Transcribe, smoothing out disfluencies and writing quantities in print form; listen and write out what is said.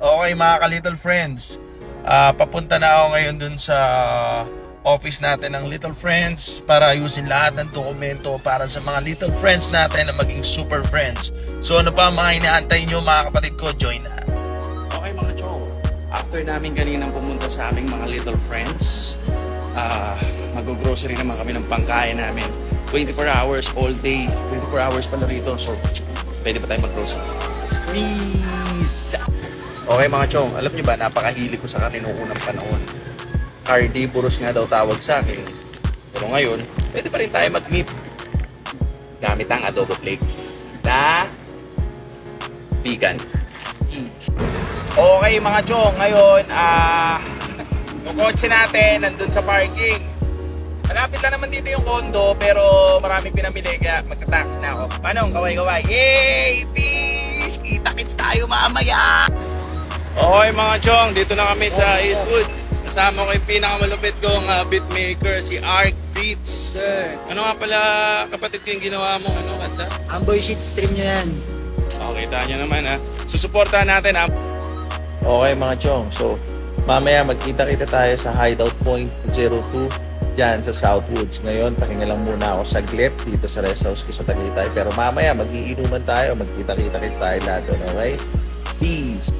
Okay mga ka-little friends, papunta na ako ngayon dun sa office natin ng Little Friends para ayusin lahat ng dokumento para sa mga little friends natin na maging super friends. So ano pa mga inaantay nyo mga kapatid ko, join na. Okay mga chong, after namin kaninang pumunta sa aming mga little friends, mag-grocery naman kami ng pangkain namin. 24 hours all day, 24 hours pala rito. So, pwede pa tayo mag-grocery. Squeeze! Okay mga chong, alam nyo ba, napakahilig ko sa kanino unang panahon. Carnivorous nga daw tawag sa akin. Pero ngayon, pwede pa rin tayo mag-meet gamit ang adobo flakes na vegan. Okay mga chong, ngayon, yung kotse natin nandun sa parking. Malapit lang naman dito yung condo, pero maraming pinamili kaya magta-taxi na ako. Paano? Kaway-kaway. Yay! Peace! Kita-kits tayo mamaya! Okay mga chong, dito na kami sa Eastwood. Kasama ko yung pinakamalupit kong beatmaker, si Arc Beats. Ano nga pala kapatid ko yung ginawa mo? Ano kanta? Amboy shit stream nyo yan. Okay, kita nyo naman ha. Susuportahan natin ha. Okay mga chong, so mamaya magkita-kita tayo sa Hideout Point 02 dyan sa Southwoods. Ngayon, pahinga lang muna ako saglit dito sa rest house ko sa Tagaytay. Pero mamaya, mag-iinuman tayo, magkita-kita tayo lahat doon, okay? Peace!